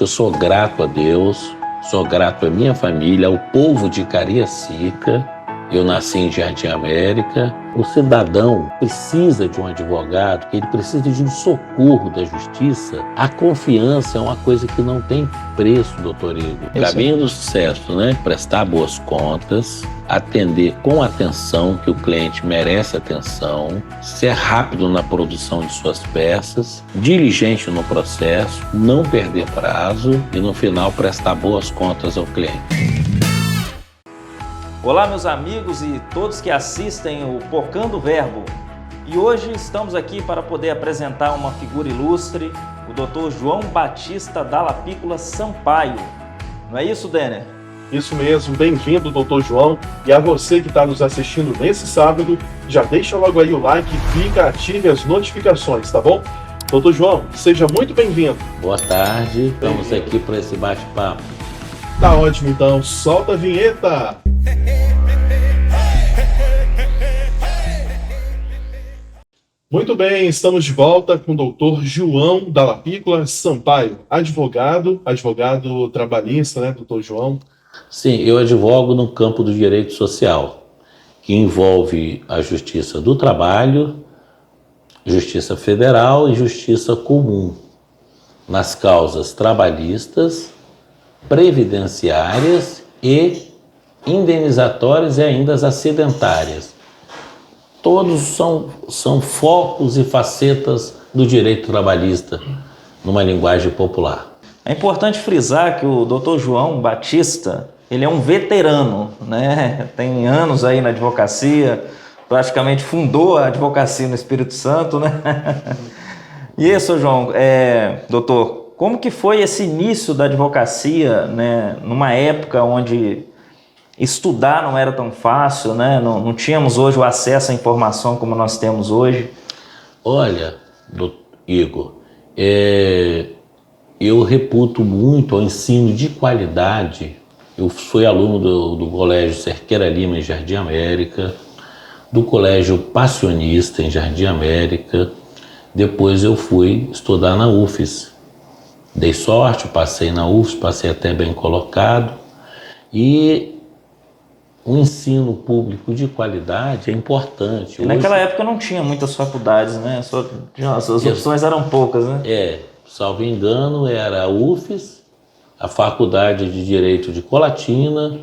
Eu sou grato a Deus, sou grato à minha família, ao povo de Cariacica. Eu nasci em Jardim América. O cidadão precisa de um advogado, que ele precisa de um socorro da justiça. A confiança é uma coisa que não tem preço, doutor Igor. O caminho do sucesso, né? Prestar boas contas, atender com atenção, que o cliente merece atenção, ser rápido na produção de suas peças, diligente no processo, não perder prazo e, no final, prestar boas contas ao cliente. Olá, meus amigos e todos que assistem o Porcando Verbo. E hoje estamos aqui para poder apresentar uma figura ilustre, o Dr. João Batista Dall'Apiccola Sampaio. Não é isso, Denner? Isso mesmo, bem-vindo, Dr. João. E a você que está nos assistindo nesse sábado, já deixa logo aí o like, clica, ative as notificações, tá bom? Dr. João, seja muito bem-vindo. Boa tarde, estamos aqui para esse bate-papo. Tá ótimo, então, solta a vinheta! Muito bem, estamos de volta com o Dr. João Dall'Apiccola Sampaio, advogado trabalhista, né, Dr. João? Sim, eu advogo no campo do direito social, que envolve a justiça do trabalho, justiça federal e justiça comum, nas causas trabalhistas, previdenciárias e indenizatórias e ainda as acidentárias. Todos são focos e facetas do direito trabalhista, numa linguagem popular. É importante frisar que o Dr. João Batista, ele é um veterano, né? Tem anos aí na advocacia, praticamente fundou a advocacia no Espírito Santo, né? E isso, João, doutor, como que foi esse início da advocacia, né? Numa época onde estudar não era tão fácil, né? Não tínhamos hoje o acesso à informação como nós temos hoje. Olha, Igor, eu reputo muito ao ensino de qualidade. Eu fui aluno do Colégio Cerqueira Lima, em Jardim América, do Colégio Passionista, em Jardim América. Depois eu fui estudar na UFES. Dei sorte, passei na UFES, passei até bem colocado. E o ensino público de qualidade é importante. E naquela época não tinha muitas faculdades, né? As opções eram poucas, né? Salvo engano, era a UFES, a Faculdade de Direito de Colatina,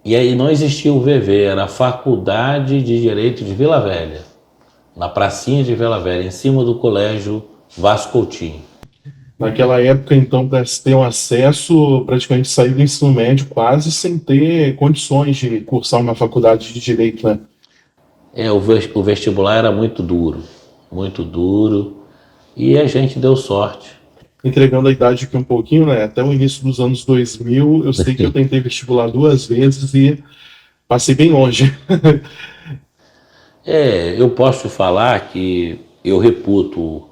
e aí não existia o VV, era a Faculdade de Direito de Vila Velha, na pracinha de Vila Velha, em cima do Colégio Vasco Coutinho. Naquela época, então, para se ter um acesso, praticamente sair do ensino médio quase sem ter condições de cursar uma faculdade de Direito, né? O vestibular era muito duro, e a gente deu sorte. Entregando a idade aqui um pouquinho, né? Até o início dos anos 2000, eu sei que eu tentei vestibular 2 vezes e passei bem longe. Eu posso te falar que eu reputo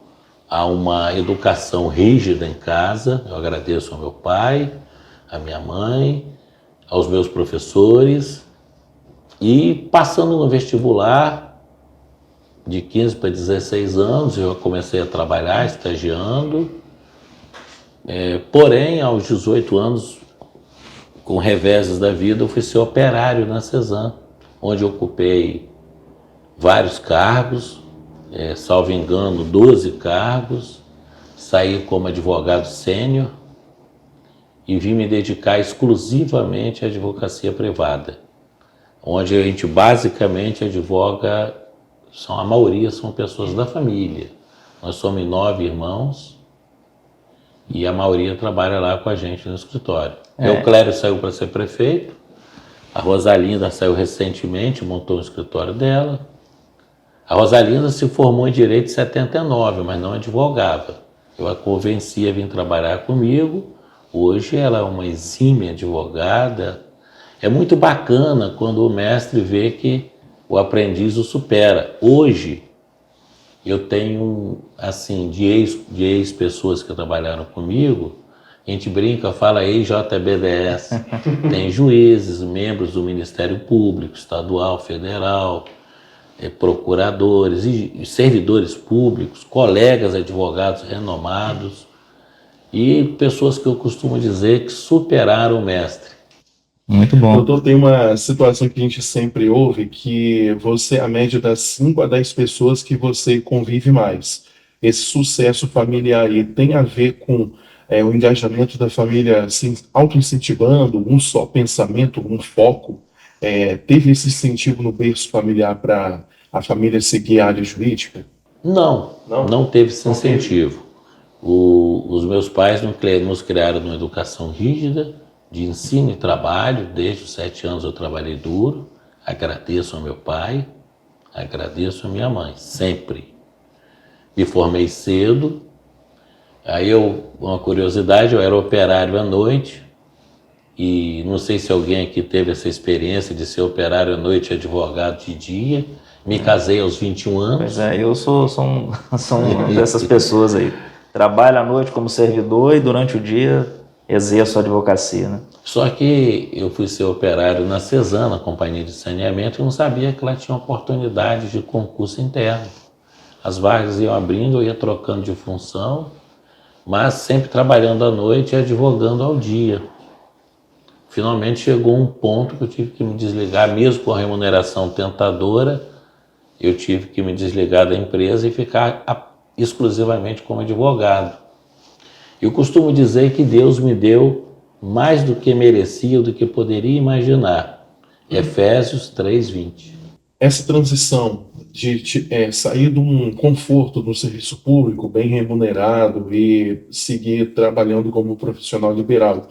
a uma educação rígida em casa. Eu agradeço ao meu pai, à minha mãe, aos meus professores. E passando no vestibular, de 15 para 16 anos, eu comecei a trabalhar, estagiando. Porém, aos 18 anos, com reveses da vida, eu fui ser operário na Cezam, onde eu ocupei vários cargos, salvo engano, 12 cargos, saí como advogado sênior e vim me dedicar exclusivamente à advocacia privada, onde a gente basicamente advoga, a maioria são pessoas da família. Nós somos 9 irmãos e a maioria trabalha lá com a gente no escritório. O Clério saiu para ser prefeito, a Rosalinda saiu recentemente, montou um escritório dela. A Rosalinda se formou em Direito em 79, mas não advogava. Eu a convenci a vir trabalhar comigo. Hoje ela é uma exímia advogada. É muito bacana quando o mestre vê que o aprendiz o supera. Hoje, eu tenho, assim, de ex-pessoas que trabalharam comigo, a gente brinca, fala ex-JBDS. Tem juízes, membros do Ministério Público, Estadual, Federal, procuradores e servidores públicos, colegas advogados renomados. e pessoas que eu costumo dizer que superaram o mestre. Muito bom. Doutor, tem uma situação que a gente sempre ouve, que você é a média das 5 a 10 pessoas que você convive mais. Esse sucesso familiar aí tem a ver com o engajamento da família se auto-incentivando, um só pensamento, um foco. Teve esse incentivo no berço familiar para a família seguir a área jurídica? Não, Não? não teve esse Não teve. incentivo. Os meus pais nos criaram numa educação rígida, de ensino e trabalho. Desde os 7 anos eu trabalhei duro. Agradeço ao meu pai, agradeço a minha mãe, sempre. Me formei cedo. Aí uma curiosidade, eu era operário à noite, e não sei se alguém aqui teve essa experiência de ser operário à noite e advogado de dia. Me casei aos 21 anos. Pois é, eu sou uma dessas pessoas aí. Trabalho à noite como servidor e durante o dia exerço a advocacia, né? Só que eu fui ser operário na Cesan, na companhia de saneamento, e não sabia que ela tinha oportunidade de concurso interno. As vagas iam abrindo, eu ia trocando de função, mas sempre trabalhando à noite e advogando ao dia. Finalmente chegou um ponto que eu tive que me desligar, mesmo com a remuneração tentadora, eu tive que me desligar da empresa e ficar exclusivamente como advogado. Eu costumo dizer que Deus me deu mais do que merecia, do que poderia imaginar. Efésios 3:20. Essa transição de sair de um conforto do serviço público bem remunerado e seguir trabalhando como profissional liberal,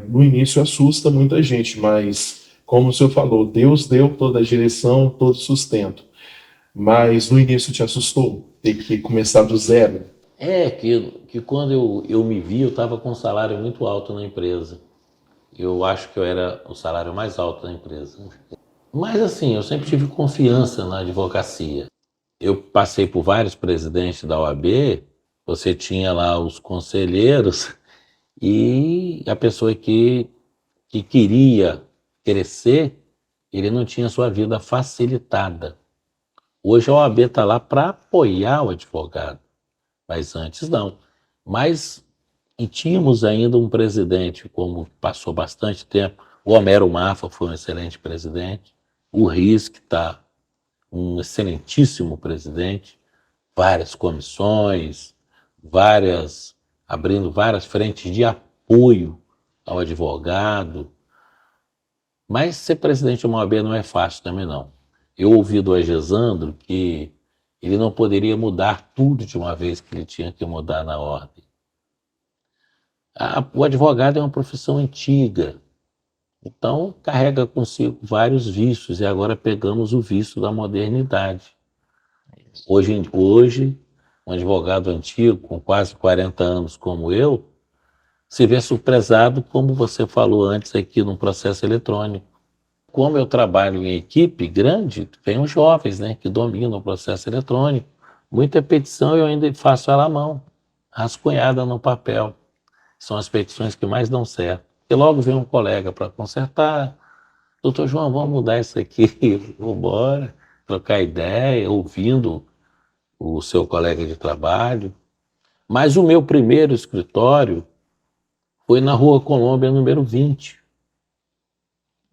no início assusta muita gente, mas como o senhor falou, Deus deu toda a direção, todo o sustento. Mas no início te assustou ter que começar do zero? Que quando eu me vi, eu estava com um salário muito alto na empresa. Eu acho que eu era o salário mais alto da empresa. Mas assim, eu sempre tive confiança na advocacia. Eu passei por vários presidentes da OAB, você tinha lá os conselheiros e a pessoa que queria crescer, ele não tinha sua vida facilitada. Hoje a OAB está lá para apoiar o advogado, mas antes não. Mas e tínhamos ainda um presidente, como passou bastante tempo, o Homero Mafra foi um excelente presidente, o Riz, que está um excelentíssimo presidente, várias comissões, abrindo várias frentes de apoio ao advogado. Mas ser presidente de uma OAB não é fácil também não. Eu ouvi do Agesandro que ele não poderia mudar tudo de uma vez, que ele tinha que mudar na ordem. O advogado é uma profissão antiga, então carrega consigo vários vícios, e agora pegamos o vício da modernidade. Hoje, um advogado antigo, com quase 40 anos como eu, se vê surpresado, como você falou antes aqui, no processo eletrônico. Como eu trabalho em equipe grande, tem os jovens, né, que dominam o processo eletrônico. Muita petição eu ainda faço ela à mão, rascunhada no papel. São as petições que mais dão certo. E logo vem um colega para consertar. Doutor João, vamos mudar isso aqui. Vamos embora, trocar ideia, ouvindo o seu colega de trabalho. Mas o meu primeiro escritório foi na Rua Colômbia, número 20.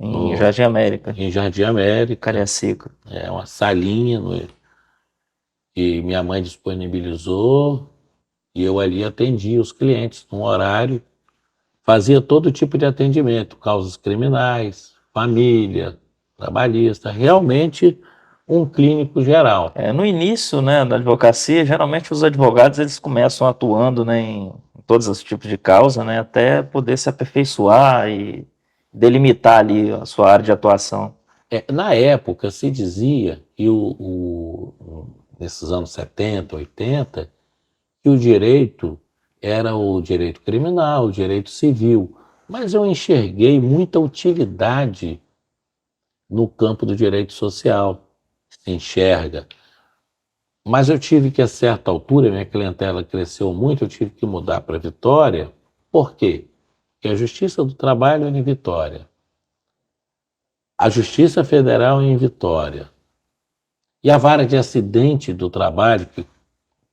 Em Jardim América. Em Jardim América. Cariacica. É uma salinha que minha mãe disponibilizou, e eu ali atendia os clientes num horário, fazia todo tipo de atendimento, causas criminais, família, trabalhista, realmente um clínico geral. No início, né, da advocacia, geralmente os advogados eles começam atuando, né, em todos os tipos de causa, né, até poder se aperfeiçoar e delimitar ali a sua área de atuação. Na época se dizia que nesses anos 70, 80, que o direito era o direito criminal, o direito civil, mas eu enxerguei muita utilidade no campo do direito social. Se enxerga. Mas eu tive que, a certa altura, minha clientela cresceu muito, eu tive que mudar para Vitória. Por quê? Porque a Justiça do Trabalho é em Vitória, a Justiça Federal é em Vitória, e a Vara de Acidente do Trabalho,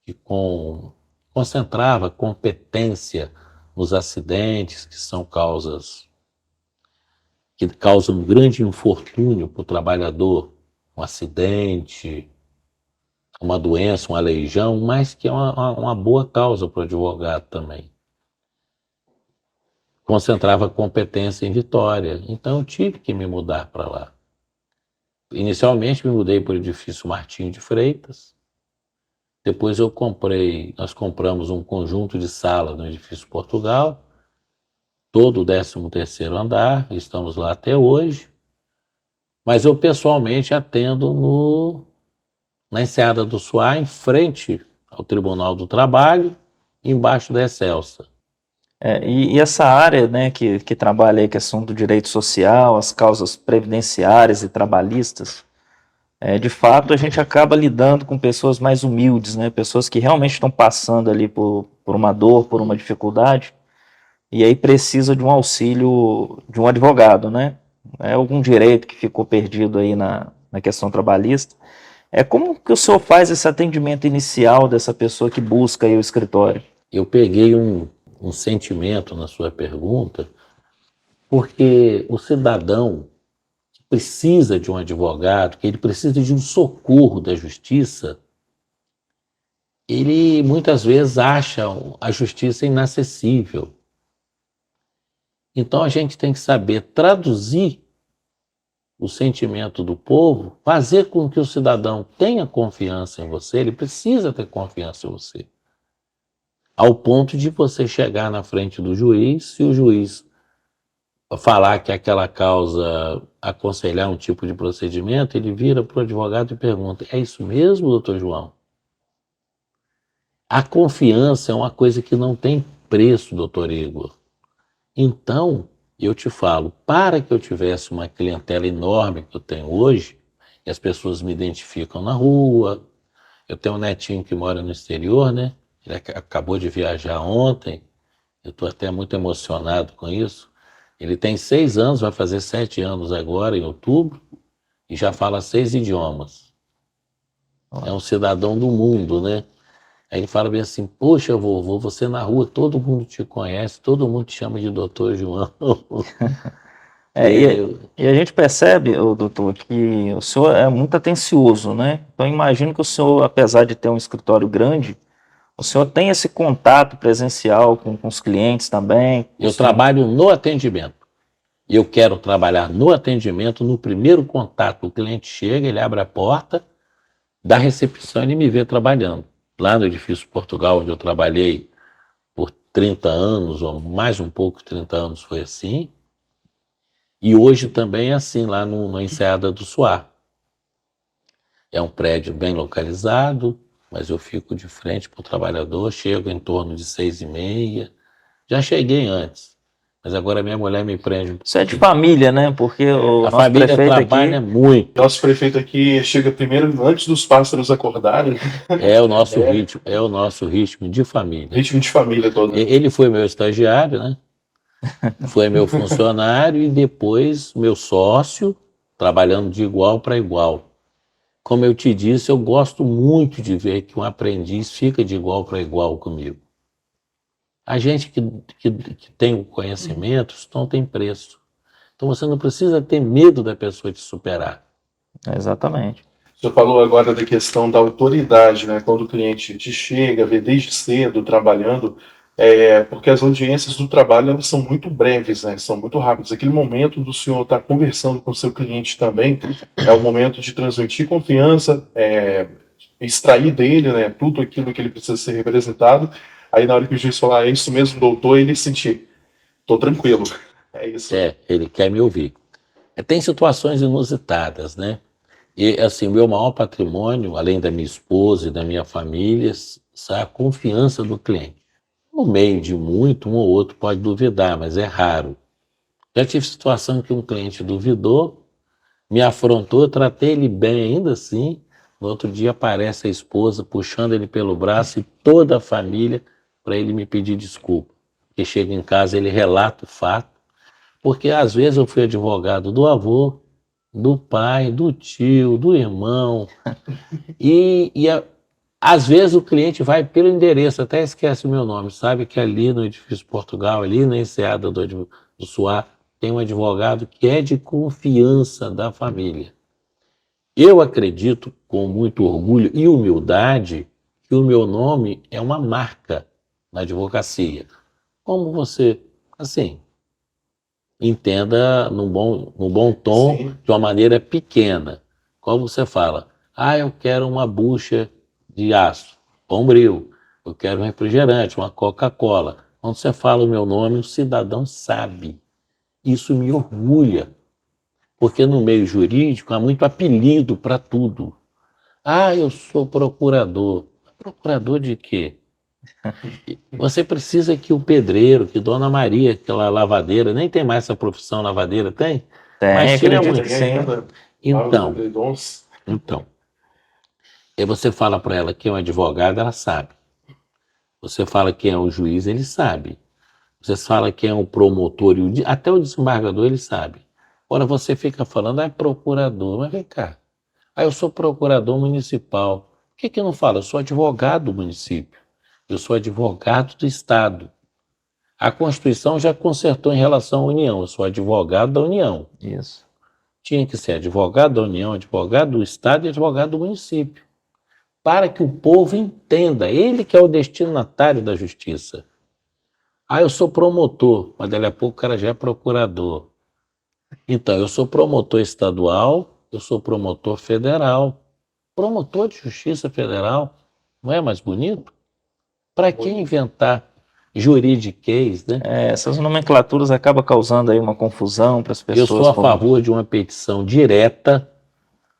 que com concentrava competência nos acidentes, que são causas que causam um grande infortúnio para o trabalhador, um acidente, uma doença, um aleijão, mas que é uma boa causa para o advogado também. Concentrava competência em Vitória, então eu tive que me mudar para lá. Inicialmente me mudei para o edifício Martim de Freitas, depois nós compramos um conjunto de salas no edifício Portugal, todo o 13º andar, estamos lá até hoje, mas eu pessoalmente atendo na Enseada do Suá, em frente ao Tribunal do Trabalho, embaixo da Excelsa. E essa área, né, que trabalha aí a questão do direito social, as causas previdenciárias e trabalhistas, de fato a gente acaba lidando com pessoas mais humildes, né, pessoas que realmente estão passando ali por uma dor, por uma dificuldade, e aí precisa de um auxílio de um advogado, né? É algum direito que ficou perdido aí na questão trabalhista. Como que o senhor faz esse atendimento inicial dessa pessoa que busca aí o escritório? Eu peguei um sentimento na sua pergunta, porque o cidadão que precisa de um advogado, que ele precisa de um socorro da justiça, ele muitas vezes acha a justiça inacessível. Então a gente tem que saber traduzir o sentimento do povo, fazer com que o cidadão tenha confiança em você, ele precisa ter confiança em você. Ao ponto de você chegar na frente do juiz, se o juiz falar que aquela causa aconselhar um tipo de procedimento, ele vira para o advogado e pergunta: é isso mesmo, doutor João? A confiança é uma coisa que não tem preço, doutor Igor. Então, eu te falo, para que eu tivesse uma clientela enorme que eu tenho hoje, e as pessoas me identificam na rua, eu tenho um netinho que mora no exterior, né? Ele acabou de viajar ontem, eu estou até muito emocionado com isso. Ele tem 6 anos, vai fazer 7 anos agora, em outubro, e já fala 6 idiomas. É um cidadão do mundo, né? Aí ele fala bem assim: poxa, vovô, você na rua, todo mundo te conhece, todo mundo te chama de doutor João. E a gente percebe, doutor, que o senhor é muito atencioso, né? Então imagino que o senhor, apesar de ter um escritório grande, o senhor tem esse contato presencial com os clientes também? Eu trabalho no atendimento. Eu quero trabalhar no atendimento, no primeiro contato. O cliente chega, ele abre a porta da recepção e ele me vê trabalhando. Lá no edifício Portugal, onde eu trabalhei por 30 anos, ou mais um pouco, 30 anos foi assim. E hoje também é assim, lá na Enseada do Suá. É um prédio bem localizado, mas eu fico de frente para o trabalhador, chego em torno de 6h30. Já cheguei antes, mas agora minha mulher me prende. Isso é de família, né? Porque o A nosso família prefeito trabalha aqui... muito. Nosso prefeito aqui chega primeiro antes dos pássaros acordarem. É o nosso ritmo, é o nosso ritmo de família. Ritmo de família todo. Ele foi meu estagiário, né? Foi meu funcionário e depois meu sócio, trabalhando de igual para igual. Como eu te disse, eu gosto muito de ver que um aprendiz fica de igual para igual comigo. A gente que tem o conhecimento, isso não tem preço. Então você não precisa ter medo da pessoa te superar. Exatamente. O senhor falou agora da questão da autoridade, né? Quando o cliente te chega, vê desde cedo trabalhando, porque as audiências do trabalho elas são muito breves, né? São muito rápidas. Aquele momento do senhor estar conversando com o seu cliente também é o momento de transmitir confiança, extrair dele, né, tudo aquilo que ele precisa ser representado. Aí na hora que o juiz falar: é isso mesmo, doutor, ele sentir: tô tranquilo. É isso. Ele quer me ouvir. Tem situações inusitadas, né? E, assim, meu maior patrimônio, além da minha esposa e da minha família, é a confiança do cliente. No meio de muito, um ou outro pode duvidar, mas é raro. Já tive situação que um cliente duvidou, me afrontou, eu tratei ele bem ainda assim. No outro dia aparece a esposa puxando ele pelo braço e toda a família para ele me pedir desculpa. Porque chega em casa, ele relata o fato, porque às vezes eu fui advogado do avô, do pai, do tio, do irmão, e Às vezes o cliente vai pelo endereço, até esquece o meu nome, sabe que ali no Edifício Portugal, ali na enseada do Suá, tem um advogado que é de confiança da família. Eu acredito, com muito orgulho e humildade, que o meu nome é uma marca na advocacia. Como você, assim, entenda no bom tom, Sim. de uma maneira pequena. Como você fala, eu quero uma bucha de aço, Bombril, eu quero um refrigerante, uma Coca-Cola. Quando você fala o meu nome, o cidadão sabe. Isso me orgulha, porque no meio jurídico há muito apelido para tudo. Eu sou procurador. Procurador de quê? Você precisa que o pedreiro, que Dona Maria, aquela lavadeira, nem tem mais essa profissão lavadeira, tem? Tem, Mas tinha acredito muito. que Tem sim. ainda lá os Então, edredons. então. E você fala para ela que é um advogado, ela sabe. Você fala que é um juiz, ele sabe. Você fala que é um promotor, até o desembargador, ele sabe. Ora, você fica falando, é procurador, mas vem cá. Eu sou procurador municipal. Por que não fala? Eu sou advogado do município. Eu sou advogado do Estado. A Constituição já consertou em relação à União. Eu sou advogado da União. Isso. Tinha que ser advogado da União, advogado do Estado e advogado do município. Para que o povo entenda, ele que é o destinatário da justiça. Eu sou promotor, mas dali a pouco o cara já é procurador. Então, eu sou promotor estadual, eu sou promotor federal. Promotor de justiça federal, não é mais bonito? Para que inventar juridiquês, né? Essas nomenclaturas acabam causando aí uma confusão para as Eu sou pessoas. a favor de uma petição direta,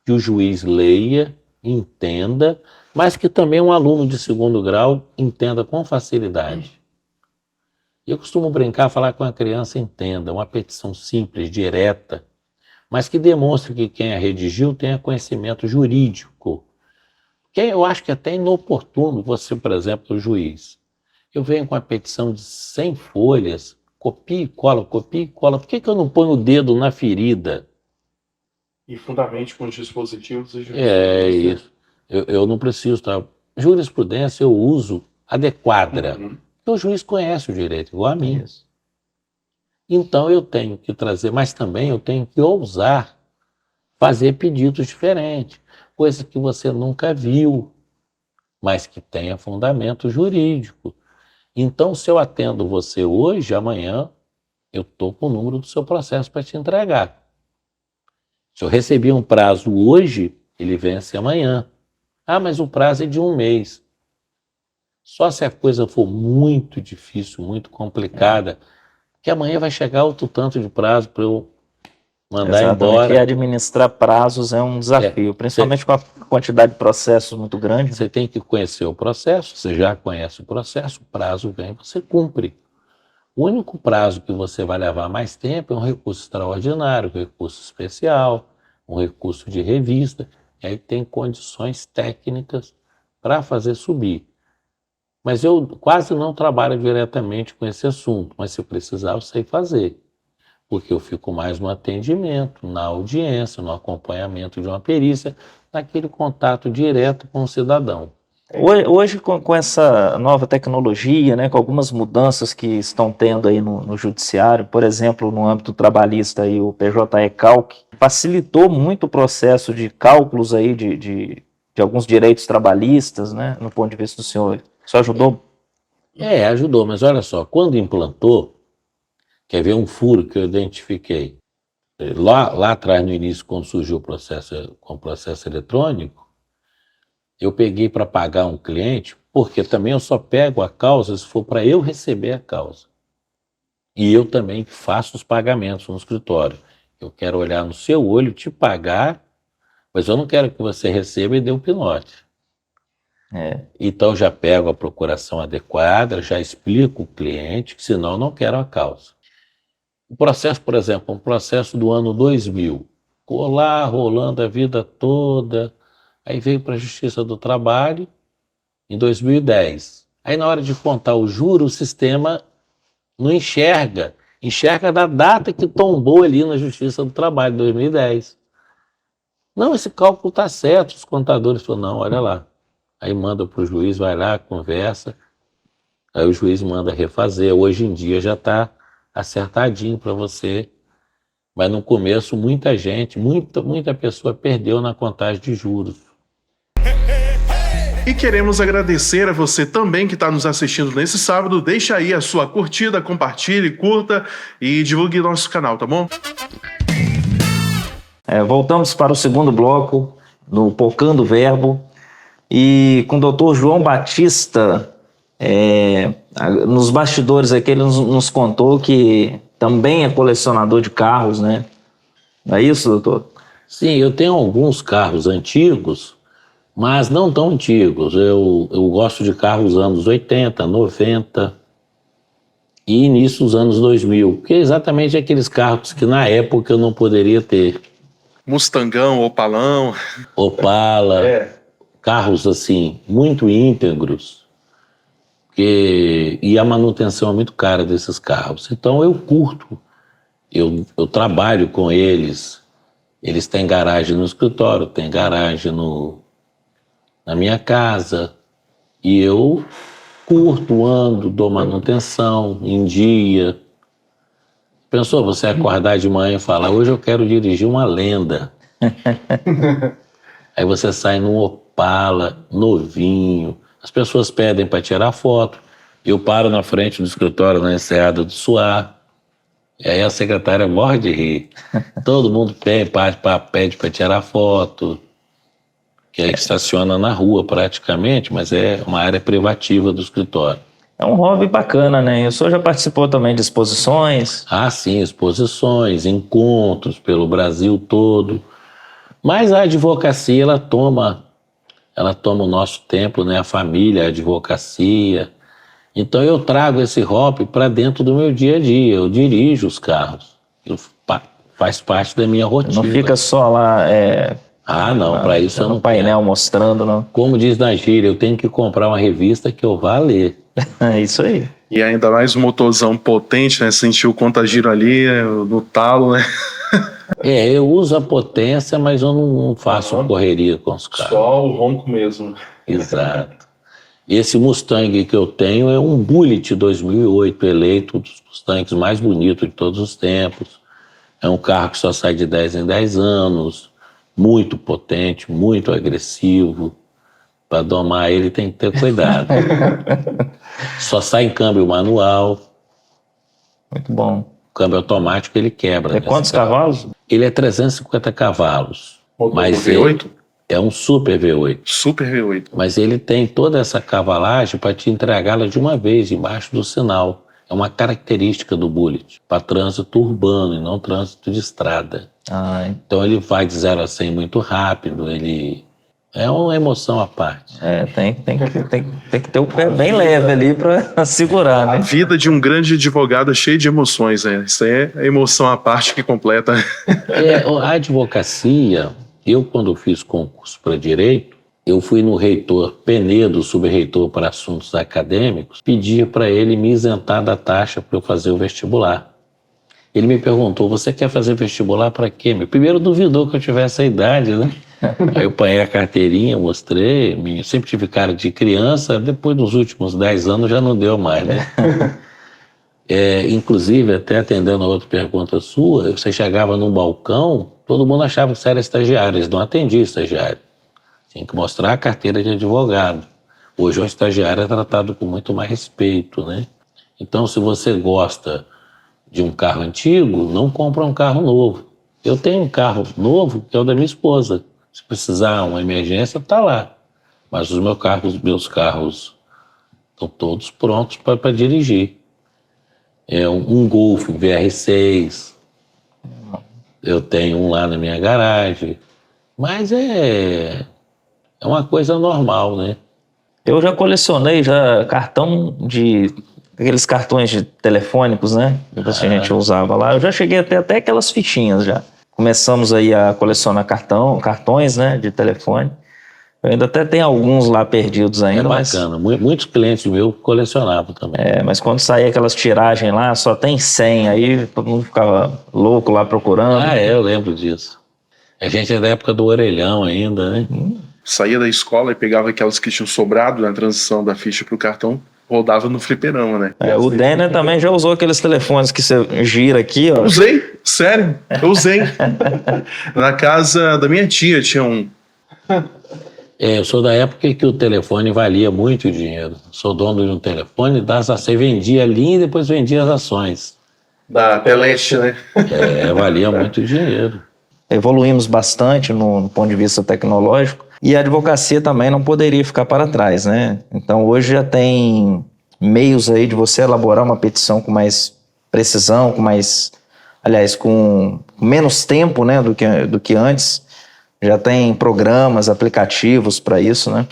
que o juiz leia, entenda, mas que também um aluno de segundo grau entenda com facilidade. Eu costumo brincar, falar com a criança, entenda, uma petição simples, direta, mas que demonstre que quem a redigiu tenha conhecimento jurídico. Que eu acho que até é inoportuno você, por exemplo, o juiz. Eu venho com a petição de 100 folhas, copia e cola, copia e cola. Por que eu não ponho o dedo na ferida? E fundamente com os dispositivos e É jurisprudência. isso. Eu não preciso, tá? Jurisprudência eu uso adequada. Uhum. Porque o juiz conhece o direito, igual a mim. Isso. Então eu tenho que trazer, mas também eu tenho que ousar fazer pedidos diferentes, coisa que você nunca viu, mas que tenha fundamento jurídico. Então, se eu atendo você hoje, amanhã, eu estou com o número do seu processo para te entregar. Se eu recebi um prazo hoje, ele vence amanhã. Mas o prazo é de um mês. Só se a coisa for muito difícil, muito complicada, que amanhã vai chegar outro tanto de prazo para eu mandar Exatamente. E embora. administrar prazos é um desafio, principalmente com a quantidade de processos muito grande. Você tem que conhecer o processo, você já conhece o processo, o prazo vem, você cumpre. O único prazo que você vai levar mais tempo é um recurso extraordinário, um recurso especial, um recurso de revista, e aí tem condições técnicas para fazer subir. Mas eu quase não trabalho diretamente com esse assunto, mas se eu precisar eu sei fazer, porque eu fico mais no atendimento, na audiência, no acompanhamento de uma perícia, naquele contato direto com o cidadão. Hoje, com essa nova tecnologia, né, com algumas mudanças que estão tendo aí no judiciário, por exemplo, no âmbito trabalhista, aí, o PJE-Calc, facilitou muito o processo de cálculos aí de alguns direitos trabalhistas, né, no ponto de vista do senhor. Isso ajudou? Ajudou, mas olha só, quando implantou, quer ver um furo que eu identifiquei? Lá atrás, no início, quando surgiu o processo eletrônico, eu peguei para pagar um cliente, porque também eu só pego a causa se for para eu receber a causa. E eu também faço os pagamentos no escritório. Eu quero olhar no seu olho, te pagar, mas eu não quero que você receba e dê um pinote. Então já pego a procuração adequada, já explico o cliente, que senão eu não quero a causa. O processo, por exemplo, um processo do ano 2000, ficou lá rolando a vida toda, aí veio para a Justiça do Trabalho em 2010. Aí na hora de contar o juro, o sistema não enxerga da data que tombou ali na Justiça do Trabalho, 2010. Não, esse cálculo está certo, os contadores falaram, não, olha lá, Aí manda para o juiz, vai lá, conversa, aí o juiz manda refazer. Hoje em dia já está acertadinho para você, mas no começo muita gente, muita pessoa perdeu na contagem de juros. E queremos agradecer a você também que está nos assistindo nesse sábado. Deixa aí a sua curtida, compartilhe, curta e divulgue nosso canal, tá bom? Voltamos para o segundo bloco, no Pocando Verbo, e com o doutor João Batista, nos bastidores aqui, ele nos contou que também é colecionador de carros, né? Não é isso, doutor? Sim, eu tenho alguns carros antigos, mas não tão antigos. Eu gosto de carros dos anos 80, 90 e início dos anos 2000, porque é exatamente aqueles carros que na época eu não poderia ter. Mustangão, Opalão. Opala, carros assim, muito íntegros, e a manutenção é muito cara desses carros. Então eu curto, eu trabalho com eles. Eles têm garagem no escritório, têm garagem na minha casa, e eu curto, ando, dou manutenção em dia. Pensou você acordar de manhã e falar, hoje eu quero dirigir uma Lenda. Aí você sai num Opala novinho, as pessoas pedem para tirar foto, eu paro na frente do escritório na Enseada do Suá, e aí a secretária morre de rir. Todo mundo pede para tirar foto, que estaciona na rua praticamente, mas é uma área privativa do escritório. É um hobby bacana, né? O senhor já participou também de exposições? Ah, sim, exposições, encontros pelo Brasil todo. Mas a advocacia, ela toma o nosso tempo, né? A família, a advocacia. Então eu trago esse hobby para dentro do meu dia a dia. Eu dirijo os carros. Faz parte da minha rotina. Não fica só lá... não, para isso eu não painel mostrando, não. Como diz na gíria, eu tenho que comprar uma revista que eu vá ler. É isso aí. E ainda mais um motorzão potente, né? Sentir o contagiro ali, no talo, né? Eu uso a potência, mas eu não faço correria com os carros. Só o ronco mesmo. Exato. Esse Mustang que eu tenho é um Bullitt 2008, eleito um dos Mustangs mais bonitos de todos os tempos. É um carro que só sai de 10 em 10 anos, muito potente, muito agressivo. Para domar ele tem que ter cuidado. Só sai em câmbio manual. Muito bom. Câmbio automático ele quebra. É quantos cavalos? Ele é 350 cavalos. Mas V8? É um Super V8. Super V8. Mas ele tem toda essa cavalagem para te entregá-la de uma vez, embaixo do sinal. É uma característica do Bullitt, para trânsito urbano e não trânsito de estrada. Então ele vai de 0 a 100 muito rápido, ele... É uma emoção à parte. Tem que ter o pé bem leve ali para segurar, né? A vida de um grande advogado é cheia de emoções, né? Isso é a emoção à parte que completa. A advocacia, eu quando fiz concurso para direito, eu fui no reitor Penedo, sub-reitor para assuntos acadêmicos, pedir para ele me isentar da taxa para eu fazer o vestibular. Ele me perguntou, você quer fazer vestibular para quê? Primeiro duvidou que eu tivesse a idade, né? Aí eu apanhei a carteirinha, mostrei, sempre tive cara de criança, depois dos últimos 10 anos já não deu mais, né? Inclusive, até atendendo a outra pergunta sua, você chegava num balcão, todo mundo achava que você era estagiário, eles não atendiam estagiário. Tinha que mostrar a carteira de advogado. Hoje o estagiário é tratado com muito mais respeito, né? Então, se você gosta de um carro antigo, não compra um carro novo. Eu tenho um carro novo que é o da minha esposa. Se precisar uma emergência, tá lá. Mas os meus carros estão todos prontos para dirigir. É um Golf VR6. Eu tenho um lá na minha garagem. Mas é uma coisa normal, né? Eu já colecionei cartão de... Aqueles cartões de telefônicos, né? Que a gente usava lá. Eu já cheguei até aquelas fichinhas já. Começamos aí a colecionar cartões, né? De telefone. Eu ainda até tenho alguns lá perdidos ainda. É bacana. Muitos clientes meus colecionavam também. Mas quando saía aquelas tiragens lá, só tem 100. Aí todo mundo ficava louco lá procurando. Eu lembro disso. A gente é da época do orelhão ainda, né? saía da escola e pegava aquelas que tinham sobrado na transição da ficha para o cartão, rodava no fliperama, né? O Denner também já usou aqueles telefones que você gira aqui, ó. Usei, sério, eu usei. Na casa da minha tia tinha um. Eu sou da época que o telefone valia muito dinheiro. Sou dono de um telefone, você vendia a linha e depois vendia as ações. Da Teleste, né? Valia muito dinheiro. Evoluímos bastante no ponto de vista tecnológico e a advocacia também não poderia ficar para trás, né? Então hoje já tem meios aí de você elaborar uma petição com mais precisão, com menos tempo, né, do que antes. Já tem programas, aplicativos para isso, né?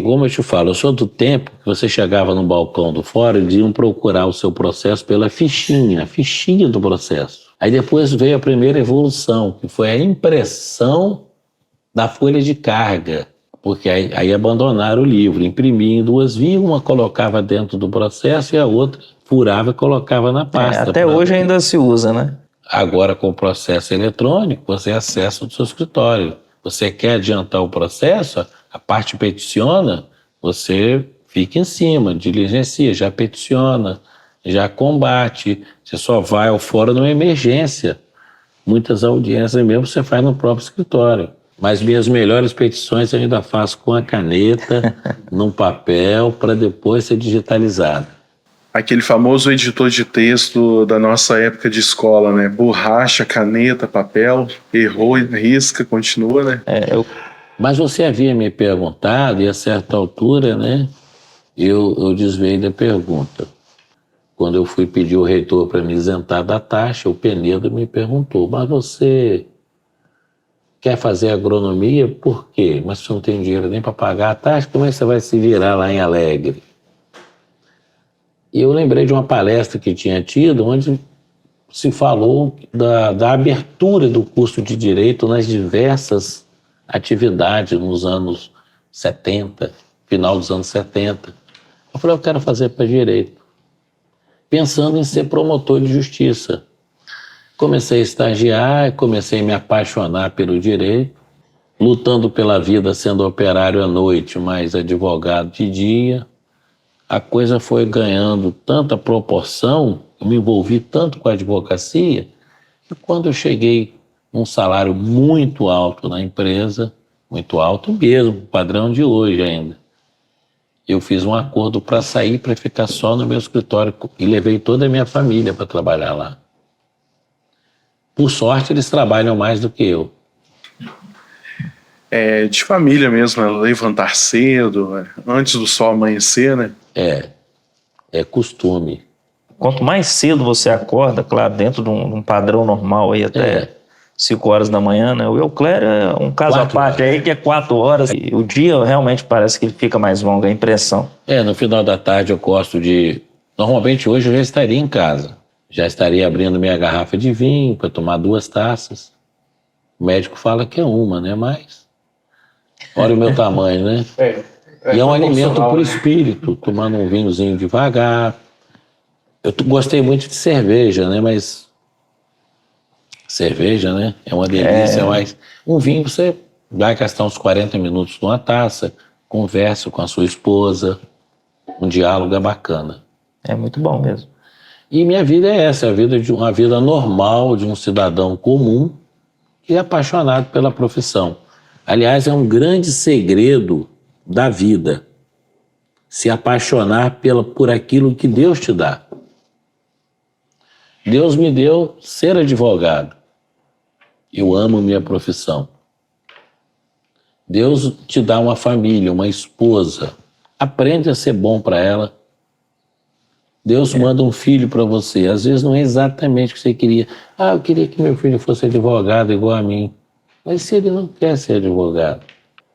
Como eu te falo, eu sou do tempo que você chegava no balcão do fórum e iam procurar o seu processo pela fichinha, a fichinha do processo. Aí depois veio a primeira evolução, que foi a impressão da folha de carga, porque aí abandonaram o livro, imprimiam em 2 vias, uma colocava dentro do processo e a outra furava e colocava na pasta. Até hoje ainda se usa, né? Agora, com o processo eletrônico, você acessa o seu escritório. Você quer adiantar o processo, a parte peticiona, você fica em cima, diligencia, já peticiona, já combate. Você só vai ao fórum numa emergência. Muitas audiências mesmo você faz no próprio escritório. Mas minhas melhores petições eu ainda faço com a caneta, num papel, para depois ser digitalizado. Aquele famoso editor de texto da nossa época de escola, né? Borracha, caneta, papel, errou, risca, continua, né? Mas você havia me perguntado, e a certa altura, né, eu desviei da pergunta. Quando eu fui pedir o reitor para me isentar da taxa, o Penedo me perguntou, mas você quer fazer agronomia? Por quê? Mas você não tem dinheiro nem para pagar a taxa, como é que você vai se virar lá em Alegre? E eu lembrei de uma palestra que tinha tido, onde se falou da abertura do curso de Direito nas diversas atividades nos anos 70, final dos anos 70. Eu falei, eu quero fazer para Direito, pensando em ser promotor de justiça. Comecei a estagiar, comecei a me apaixonar pelo direito, lutando pela vida sendo operário à noite, mas advogado de dia. A coisa foi ganhando tanta proporção, eu me envolvi tanto com a advocacia, que quando eu cheguei num salário muito alto na empresa, muito alto mesmo, padrão de hoje ainda, eu fiz um acordo para sair, para ficar só no meu escritório e levei toda a minha família para trabalhar lá. Por sorte, eles trabalham mais do que eu. De família mesmo, né? Levantar cedo, antes do sol amanhecer, né? É costume. Quanto mais cedo você acorda, claro, dentro de um padrão normal aí até 5 horas da manhã, né? O Euclério é um caso à parte aí que é 4 horas. E o dia realmente parece que fica mais longo, a impressão. No final da tarde eu gosto de... Normalmente hoje eu já estaria em casa. Já estaria abrindo minha garrafa de vinho para tomar 2 taças. O médico fala que é uma, né? Mas... Olha o meu tamanho, né? E é um alimento para o espírito, tomando um vinhozinho devagar. Eu gostei muito de cerveja, né? Mas cerveja, né? É uma delícia, mas um vinho você vai gastar uns 40 minutos numa taça, conversa com a sua esposa, um diálogo é bacana. É muito bom mesmo. E minha vida é essa, uma vida normal de um cidadão comum que é apaixonado pela profissão. Aliás, é um grande segredo da vida, se apaixonar por aquilo que Deus te dá. Deus me deu ser advogado. Eu amo minha profissão. Deus te dá uma família, uma esposa. Aprende a ser bom para ela. Deus manda um filho para você. Às vezes não é exatamente o que você queria. Eu queria que meu filho fosse advogado igual a mim. Mas se ele não quer ser advogado,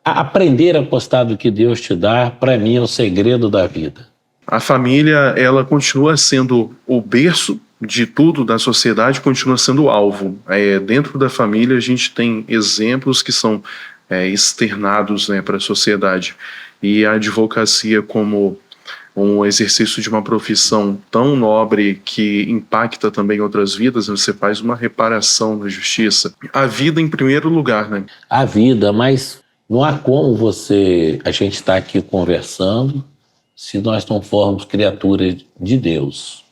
aprender a gostar do que Deus te dá, para mim, é o segredo da vida. A família, ela continua sendo o berço de tudo da sociedade, continua sendo o alvo. Dentro da família, a gente tem exemplos que são externados, né, para a sociedade. E a advocacia, como um exercício de uma profissão tão nobre que impacta também outras vidas, você faz uma reparação na justiça. A vida em primeiro lugar, né? A vida, mas Não há como a gente estar aqui conversando se nós não formos criaturas de Deus.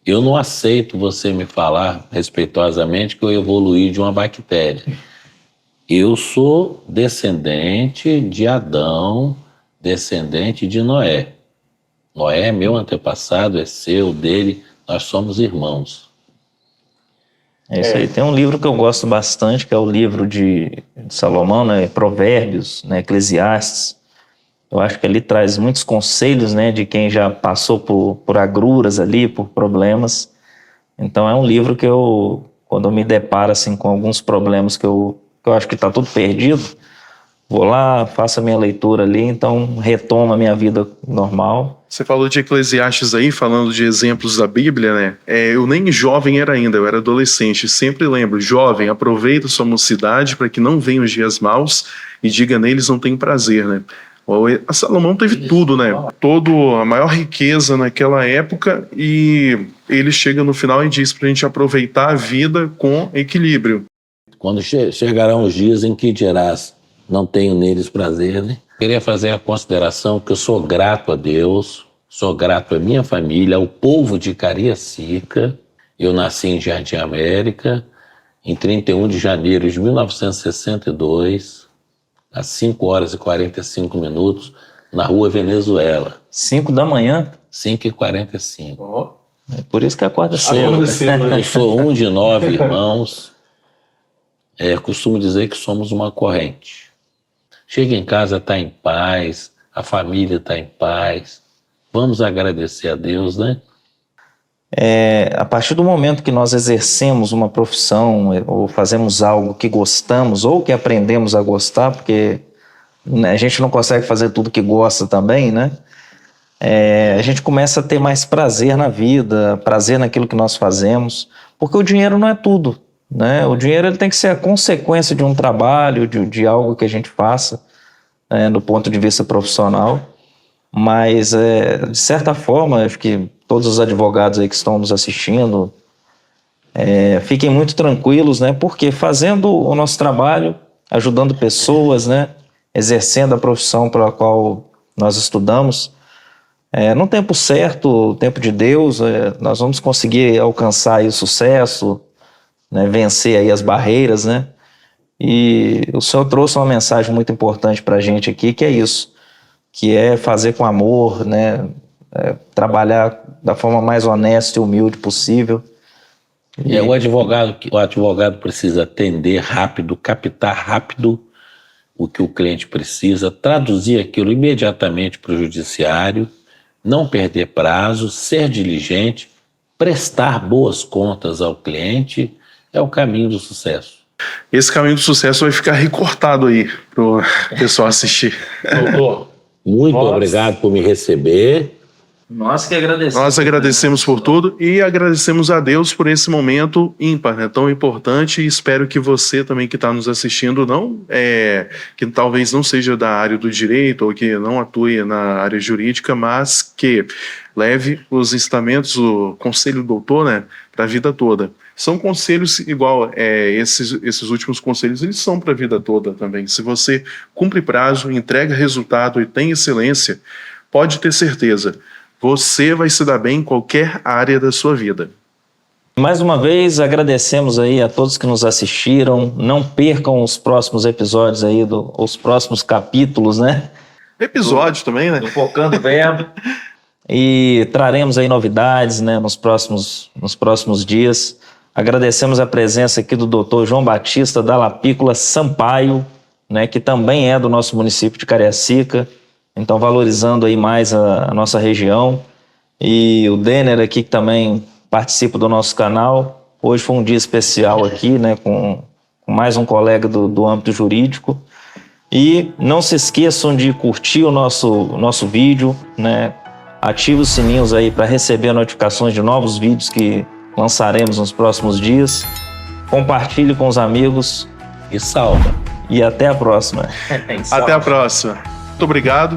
Eu não aceito você me falar respeitosamente que eu evoluí de uma bactéria. Eu sou descendente de Adão, descendente de Noé. Noé é meu antepassado, é seu, dele, nós somos irmãos. É isso aí. Tem um livro que eu gosto bastante, que é o livro de Salomão, né? Provérbios, né? Eclesiastes. Eu acho que ele traz muitos conselhos, né? De quem já passou por agruras ali, por problemas. Então é um livro que quando eu me deparo assim, com alguns problemas que eu acho que está tudo perdido, vou lá, faço a minha leitura ali, então retomo a minha vida normal. Você falou de Eclesiastes aí, falando de exemplos da Bíblia, né? Eu nem jovem era ainda, eu era adolescente. Sempre lembro, jovem, aproveita sua mocidade para que não venham os dias maus e diga neles não tem prazer, né? A Salomão teve tudo, né? A maior riqueza naquela época, e ele chega no final e diz para a gente aproveitar a vida com equilíbrio. Quando chegarão os dias em que dirás, não tenho neles prazer, né? Queria fazer a consideração que eu sou grato a Deus, sou grato à minha família, ao povo de Cariacica. Eu nasci em Jardim América, em 31 de janeiro de 1962, às 5h45, na rua Venezuela. 5 da manhã? 5h45. É por isso que acorda cedo. Eu sou um de 9 irmãos. Costumo dizer que somos uma corrente. Chega em casa, está em paz, a família está em paz. Vamos agradecer a Deus, né? A partir do momento que nós exercemos uma profissão ou fazemos algo que gostamos ou que aprendemos a gostar, porque a gente não consegue fazer tudo que gosta também, né? A gente começa a ter mais prazer na vida, prazer naquilo que nós fazemos, porque o dinheiro não é tudo, né? O dinheiro ele tem que ser a consequência de um trabalho, de algo que a gente faça, do ponto de vista profissional. Mas, de certa forma, acho que todos os advogados aí que estão nos assistindo fiquem muito tranquilos, né? Porque fazendo o nosso trabalho, ajudando pessoas, né? Exercendo a profissão pela qual nós estudamos, no tempo certo, o tempo de Deus, nós vamos conseguir alcançar aí o sucesso, né? Vencer aí as barreiras, né? E o Senhor trouxe uma mensagem muito importante para a gente aqui, que é isso, que é fazer com amor, né? Trabalhar da forma mais honesta e humilde possível. O advogado precisa atender rápido, captar rápido o que o cliente precisa, traduzir aquilo imediatamente para o judiciário, não perder prazo, ser diligente, prestar boas contas ao cliente, é o caminho do sucesso. Esse caminho do sucesso vai ficar recortado aí para o pessoal assistir. Doutor, muito obrigado por me receber. Nós que agradecemos. Nós agradecemos por tudo e agradecemos a Deus por esse momento ímpar, né, tão importante, e espero que você também que está nos assistindo, que talvez não seja da área do direito ou que não atue na área jurídica, mas que leve os ensinamentos, o conselho do doutor, né, para a vida toda. São conselhos igual, esses últimos conselhos, eles são para a vida toda também. Se você cumpre prazo, entrega resultado e tem excelência, pode ter certeza, você vai se dar bem em qualquer área da sua vida. Mais uma vez, agradecemos aí a todos que nos assistiram. Não percam os próximos episódios aí, os próximos capítulos, né? Episódios também, né? Do Focando o Verbo. E traremos aí novidades, né, nos próximos dias. Agradecemos a presença aqui do Dr. João Batista Dall'Apícola Sampaio, né, que também é do nosso município de Cariacica. Então, valorizando aí mais a nossa região. E o Denner aqui, que também participa do nosso canal. Hoje foi um dia especial aqui, né, com mais um colega do âmbito jurídico. E não se esqueçam de curtir o nosso vídeo, né? Ative os sininhos aí para receber notificações de novos vídeos que lançaremos nos próximos dias. Compartilhe com os amigos. E salva. E até a próxima. Até a próxima. Muito obrigado.